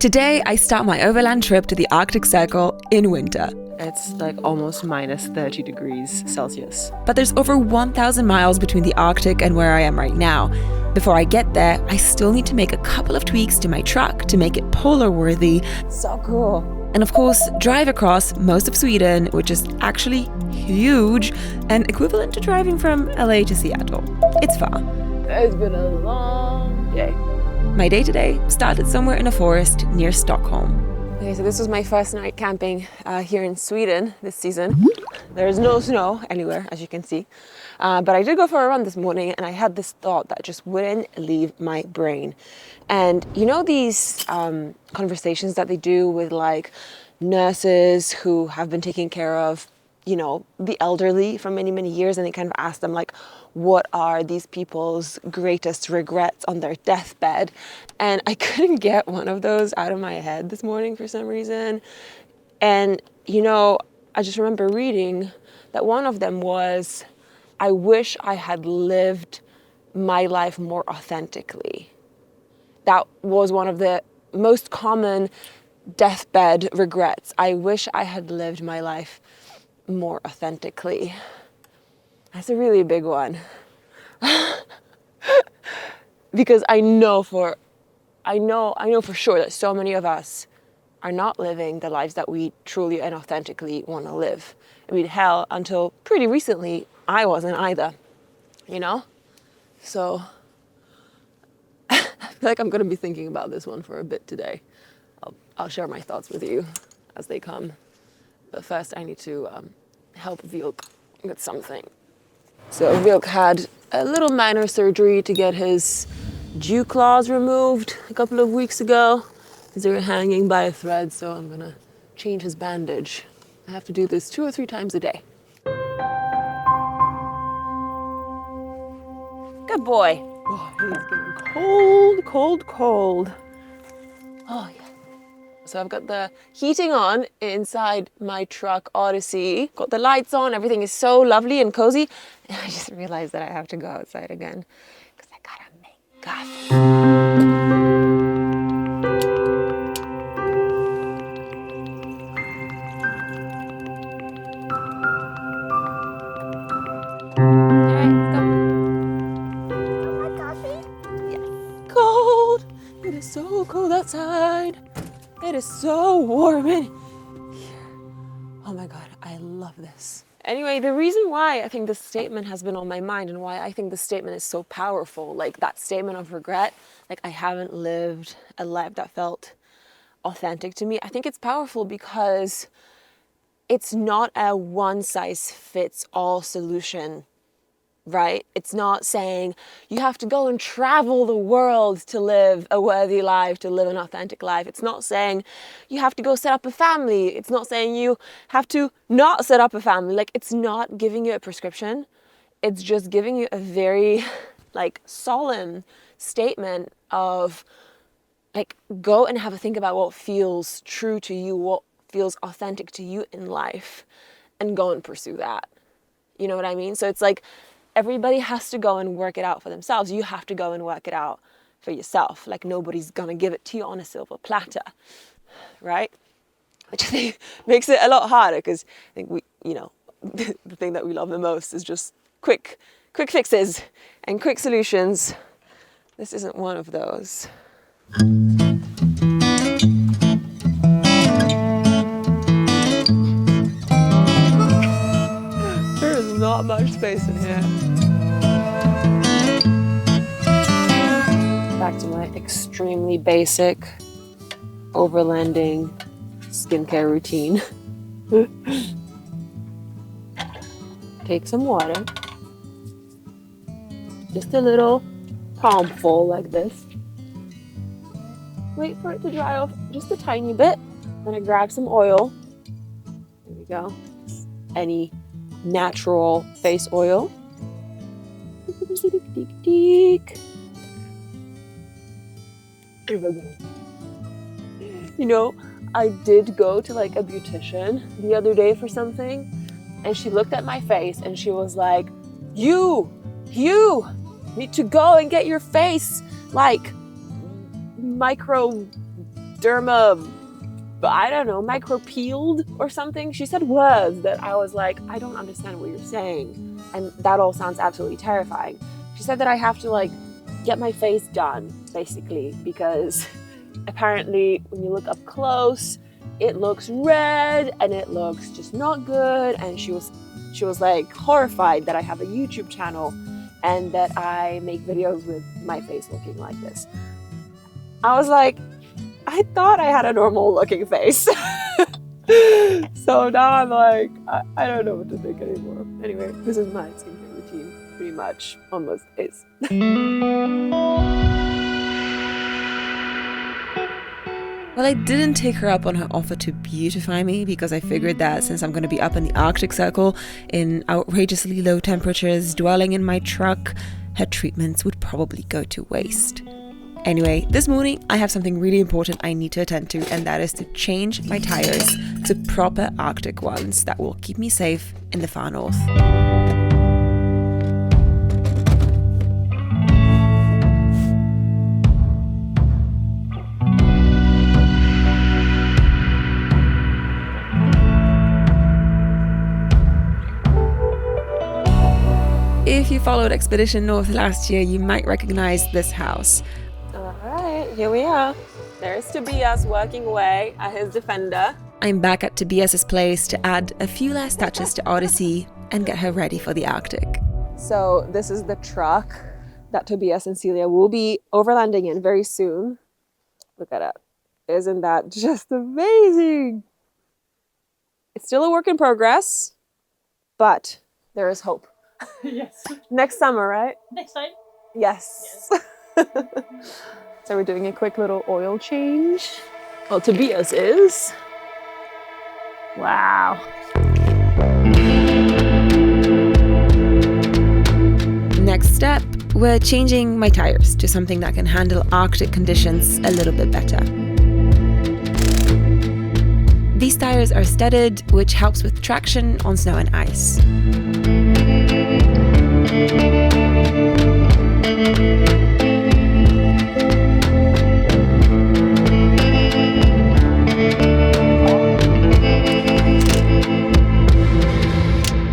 Today, I start my overland trip to the Arctic Circle in winter. It's like almost minus 30 degrees Celsius. But there's over 1,000 miles between the Arctic and where I am right now. Before I get there, I still need to make a couple of tweaks to my truck to make it polar worthy. So cool. And of course, drive across most of Sweden, which is actually huge and equivalent to driving from LA to Seattle. It's far. It's been a long day. My day today started somewhere in a forest near Stockholm. Okay, so this was my first night camping here in Sweden this season. There's no snow anywhere, as you can see. But I did go for a run this morning and I had this thought that just wouldn't leave my brain. And you know these conversations that they do with like nurses who have been taking care of, you know, the elderly for many, many years, and they kind of ask them like, what are these people's greatest regrets on their deathbed? And I couldn't get one of those out of my head this morning for some reason. And, you know, I just remember reading that one of them was, I wish I had lived my life more authentically. That was one of the most common deathbed regrets. I wish I had lived my life more authentically. That's a really big one. Because I know for sure that so many of us are not living the lives that we truly and authentically want to live. I mean, hell, until pretty recently, I wasn't either, you know? So I feel like I'm going to be thinking about this one for a bit today. I'll share my thoughts with you as they come. But first, I need to help Wheelock with something. So Wheelock had a little minor surgery to get his dew claws removed a couple of weeks ago. They were hanging by a thread, so I'm going to change his bandage. I have to do this 2 or 3 times a day. Good boy. Oh, he's getting cold. Oh, yeah. So I've got the heating on inside my truck Odyssey. Got the lights on, everything is so lovely and cozy. And I just realized that I have to go outside again because I gotta make coffee. It is so cold outside. It is so warm in here. Oh my God, I love this. Anyway, the reason why I think this statement has been on my mind and why I think this statement is so powerful, like that statement of regret, like I haven't lived a life that felt authentic to me. I think it's powerful because it's not a one-size-fits-all solution. Right? It's not saying you have to go and travel the world to live a worthy life, to live an authentic life. It's not saying you have to go set up a family. It's not saying you have to not set up a family. Like, it's not giving you a prescription. It's just giving you a very like solemn statement of like, go and have a think about what feels true to you, what feels authentic to you in life, and go and pursue that. You know what I mean? So it's like, everybody has to go and work it out for themselves. You have to go and work it out for yourself. Like nobody's gonna give it to you on a silver platter, right? Which I think makes it a lot harder because I think we, you know, the thing that we love the most is just quick fixes and quick solutions. This isn't one of those. Not much space in here. Back to my extremely basic overlanding skincare routine. Take some water. Just a little palmful like this. Wait for it to dry off just a tiny bit. Then I grab some oil. There we go. Any natural face oil. You know, I did go to like a beautician the other day for something, and she looked at my face and she was like, you need to go and get your face like micro I don't know, micro peeled or something. She said words that I was like, I don't understand what you're saying. And that all sounds absolutely terrifying. She said that I have to like get my face done, basically, because apparently when you look up close, it looks red and it looks just not good. And she was like horrified that I have a YouTube channel and that I make videos with my face looking like this. I was like, I thought I had a normal looking face. So now I'm like, I don't know what to think anymore. Anyway, this is my skincare routine, pretty much, on most days. Well, I didn't take her up on her offer to beautify me because I figured that since I'm going to be up in the Arctic Circle in outrageously low temperatures, dwelling in my truck, her treatments would probably go to waste. Anyway, this morning I have something really important I need to attend to, and that is to change my tires to proper Arctic ones that will keep me safe in the far north. If you followed Expedition North last year, you might recognize this house. Here we are. There's Tobias working away at his Defender. I'm back at Tobias's place to add a few last touches to Odyssey and get her ready for the Arctic. So this is the truck that Tobias and Celia will be overlanding in very soon. Look at it. Isn't that just amazing? It's still a work in progress, but there is hope. Yes. Next summer, right? Next time. Yes. So we're doing a quick little oil change. Well, Tobias is. Wow. Next step, we're changing my tires to something that can handle Arctic conditions a little bit better. These tires are studded, which helps with traction on snow and ice.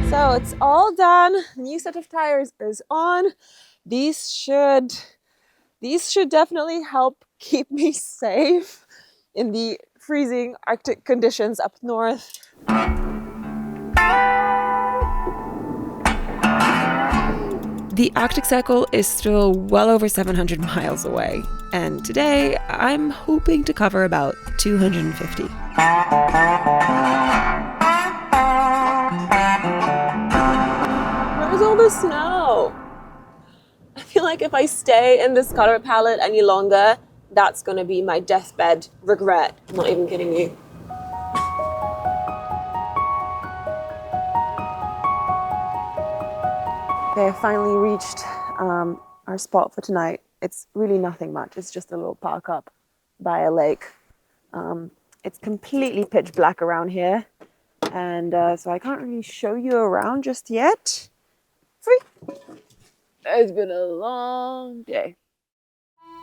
So it's all done. New set of tires is on. These should definitely help keep me safe in the freezing Arctic conditions up north. The Arctic Circle is still well over 700 miles away, and today I'm hoping to cover about 250. Where's all the snow? I feel like if I stay in this color palette any longer, that's gonna be my deathbed regret. I'm not even kidding you. Okay, I finally reached our spot for tonight. It's really nothing much. It's just a little park up by a lake. It's completely pitch black around here. And so I can't really show you around just yet. It's been a long day.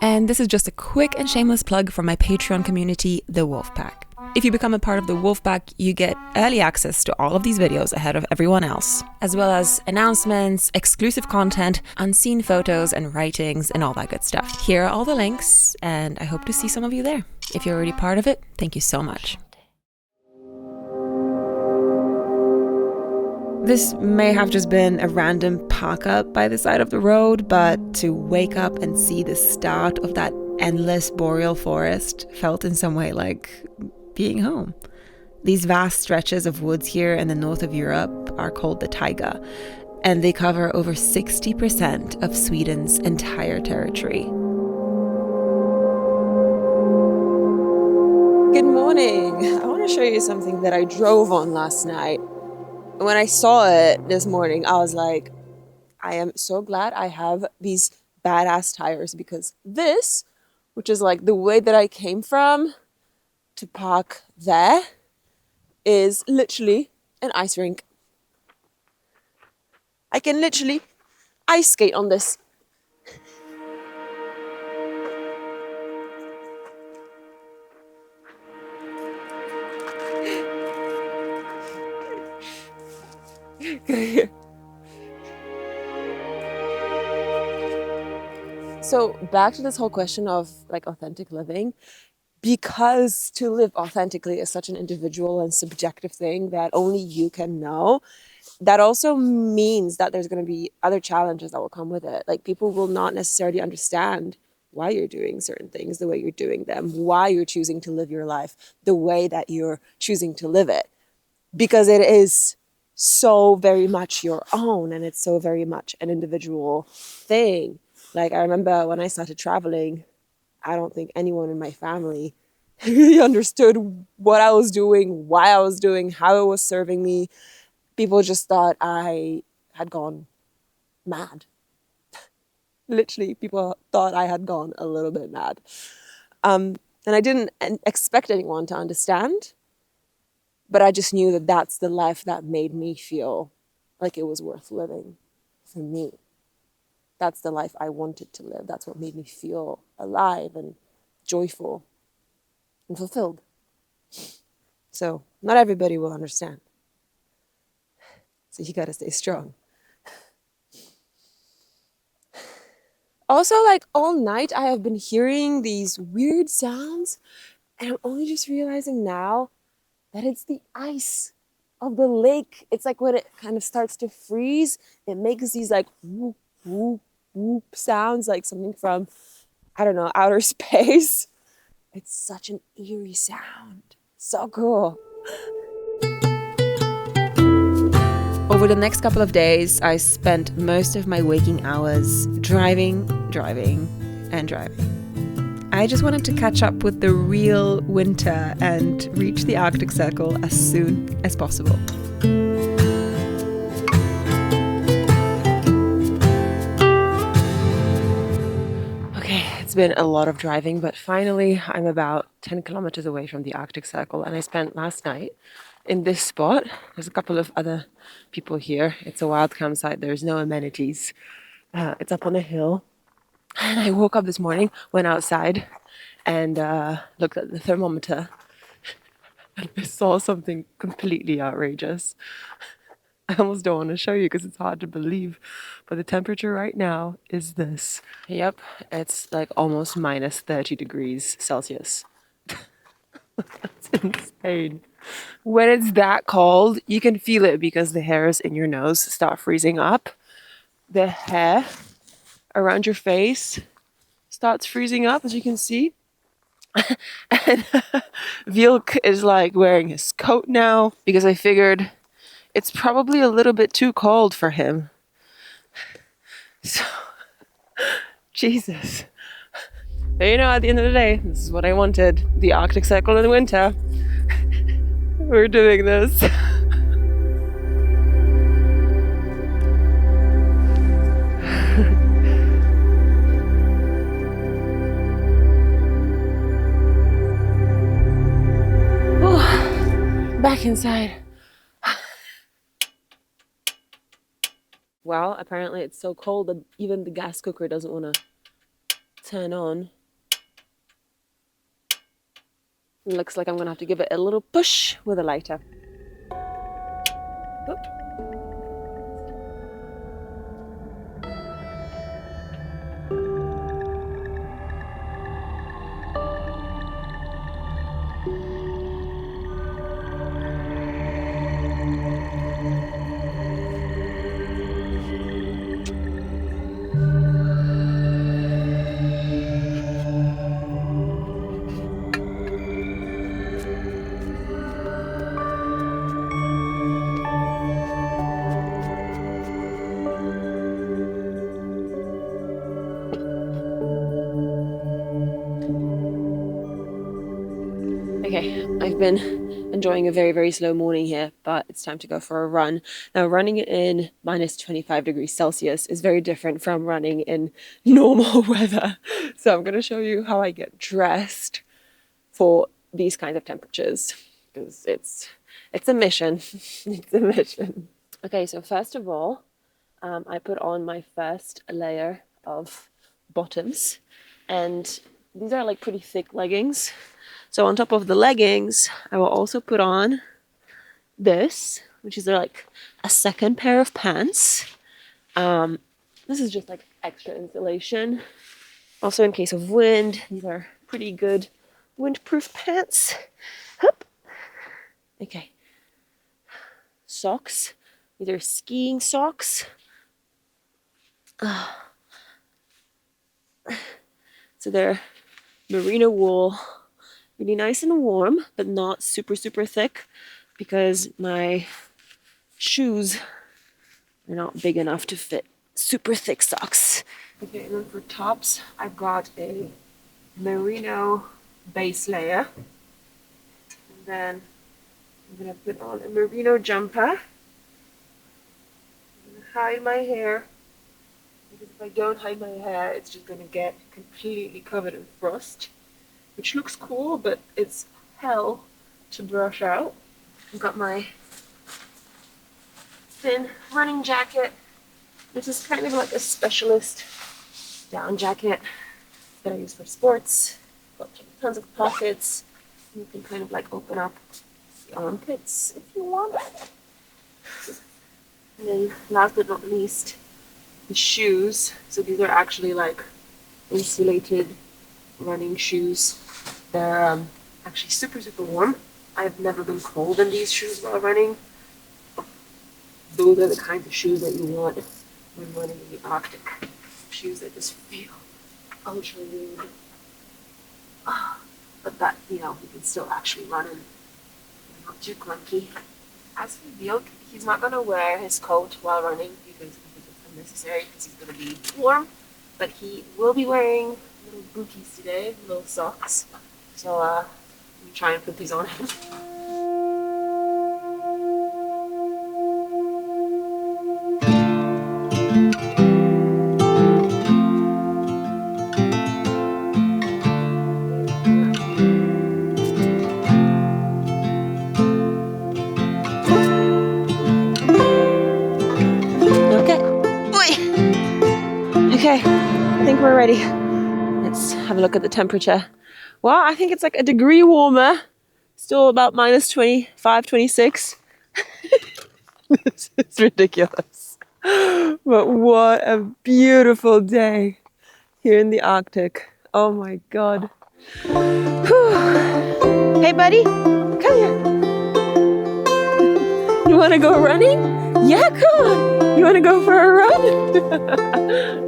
And this is just a quick and shameless plug for my Patreon community, The Wolfpack. If you become a part of the Wolfpack, you get early access to all of these videos ahead of everyone else, as well as announcements, exclusive content, unseen photos and writings, and all that good stuff. Here are all the links, and I hope to see some of you there. If you're already part of it, thank you so much. This may have just been a random park up by the side of the road, but to wake up and see the start of that endless boreal forest felt in some way like being home. These vast stretches of woods here in the north of Europe are called the taiga, and they cover over 60% of Sweden's entire territory. Good morning. I want to show you something that I drove on last night. When I saw it this morning, I was like, I am so glad I have these badass tires, because this, which is like the way that I came from to park there, is literally an ice rink. I can literally ice skate on this. So back to this whole question of like authentic living, because to live authentically is such an individual and subjective thing that only you can know. That also means that there's going to be other challenges that will come with it. Like people will not necessarily understand why you're doing certain things the way you're doing them, why you're choosing to live your life the way that you're choosing to live it, because it is so very much your own and it's so very much an individual thing. Like I remember when I started traveling, I don't think anyone in my family really understood what I was doing, why I was doing, how it was serving me. People just thought I had gone mad. Literally, people thought I had gone a little bit mad. And I didn't expect anyone to understand, but I just knew that that's the life that made me feel like it was worth living for me. That's the life I wanted to live. That's what made me feel alive and joyful and fulfilled. So not everybody will understand. So you gotta stay strong. Also, like all night, I have been hearing these weird sounds, and I'm only just realizing now that it's the ice of the lake. It's like when it kind of starts to freeze, it makes these like whoop, whoop, whoop sounds, like something from, I don't know, outer space. It's such an eerie sound. So cool. Over the next couple of days, I spent most of my waking hours driving. I just wanted to catch up with the real winter and reach the Arctic Circle as soon as possible. Okay, it's been a lot of driving, but finally I'm about 10 kilometers away from the Arctic Circle, and I spent last night in this spot. There's a couple of other people here. It's a wild campsite. There's no amenities. It's up on a hill. And I woke up this morning, went outside, and looked at the thermometer. And I saw something completely outrageous. I almost don't want to show you because it's hard to believe. But the temperature right now is this. Yep, it's like almost minus 30 degrees Celsius. That's insane. When it's that cold, you can feel it because the hairs in your nose start freezing up. The hair around your face starts freezing up, as you can see. And Wheelock is like wearing his coat now because I figured it's probably a little bit too cold for him. So, Jesus. But you know, at the end of the day, this is what I wanted. The Arctic Circle in the winter. We're doing this. Back inside. Well, apparently it's so cold that even the gas cooker doesn't want to turn on. It looks like I'm going to have to give it a little push with a lighter. Oop. Okay, I've been enjoying a very, very slow morning here, but it's time to go for a run. Now, running in minus 25 degrees Celsius is very different from running in normal weather. So I'm going to show you how I get dressed for these kinds of temperatures, because it's a mission. It's a mission. Okay, so first of all, I put on my first layer of bottoms, and these are like pretty thick leggings. So on top of the leggings, I will also put on this, which is like a second pair of pants. This is just like extra insulation. Also in case of wind, these are pretty good windproof pants. Hup. Okay. Socks. These are skiing socks. So they're merino wool, really nice and warm, but not super, super thick because my shoes are not big enough to fit super thick socks. Okay, and then for tops, I've got a merino base layer. And then I'm gonna put on a merino jumper. I'm gonna hide my hair, because if I don't hide my hair, it's just gonna get completely covered in frost, which looks cool, but it's hell to brush out. I've got my thin running jacket. This is kind of like a specialist down jacket that I use for sports. Got tons of pockets. You can kind of like open up the armpits if you want. And then last but not least, the shoes. So these are actually like insulated running shoes. They're actually super, super warm. I've never been cold in these shoes while running. Those are the kinds of shoes that you want when running in the Arctic. Shoes that just feel ultra warm. But that, you know, you can still actually run in. They're not too clunky. As for Wheelock, he's not going to wear his coat while running because it's unnecessary because he's going to be warm. But he will be wearing little booties today, little socks. So let me try and put these on him. Okay, I think we're ready. Let's have a look at the temperature. Well, I think it's like a degree warmer. Still about minus 25, 26. This is ridiculous. But what a beautiful day here in the Arctic. Oh my God. Whew. Hey buddy, come here. You want to go running? Yeah, come on. You want to go for a run?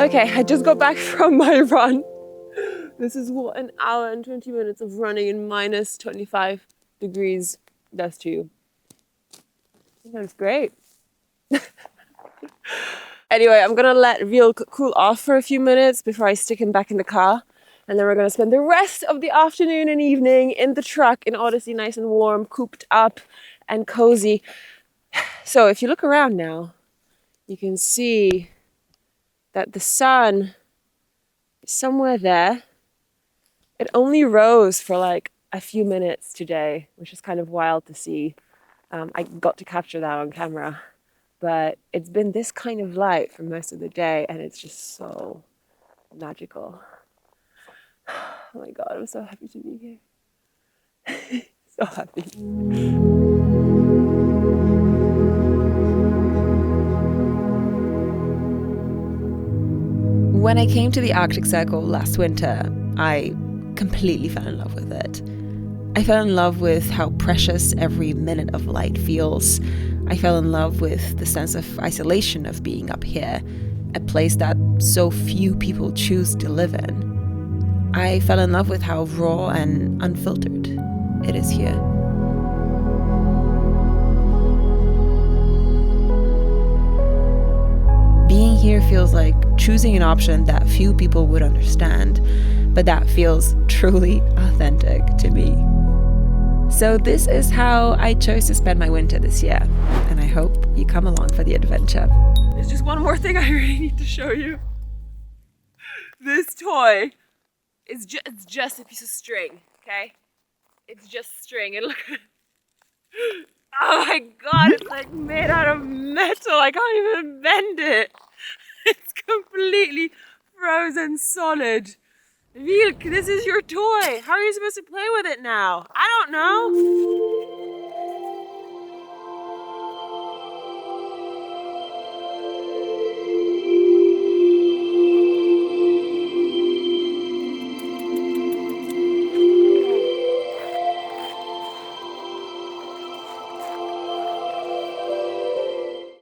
Okay, I just got back from my run. This is what an hour and 20 minutes of running in minus 25 degrees does to you. That's great. Anyway, I'm gonna let Wheelock cool off for a few minutes before I stick him back in the car. And then we're gonna spend the rest of the afternoon and evening in the truck in Odyssey, nice and warm, cooped up and cozy. So if you look around now, you can see that the sun is somewhere there. It only rose for like a few minutes today, which is kind of wild to see. I got to capture that on camera, but it's been this kind of light for most of the day and it's just so magical. Oh my God, I'm so happy to be here. So happy. When I came to the Arctic Circle last winter, I completely fell in love with it. I fell in love with how precious every minute of light feels. I fell in love with the sense of isolation of being up here, a place that so few people choose to live in. I fell in love with how raw and unfiltered it is here. Being here feels like choosing an option that few people would understand, but that feels truly authentic to me. So this is how I chose to spend my winter this year, and I hope you come along for the adventure. There's just one more thing I really need to show you. This toy is just a piece of string, okay? It's just string, and look at it. Oh my God, it's like made out of metal. I can't even bend it. It's completely frozen solid. Wheelock, this is your toy. How are you supposed to play with it now? I don't know.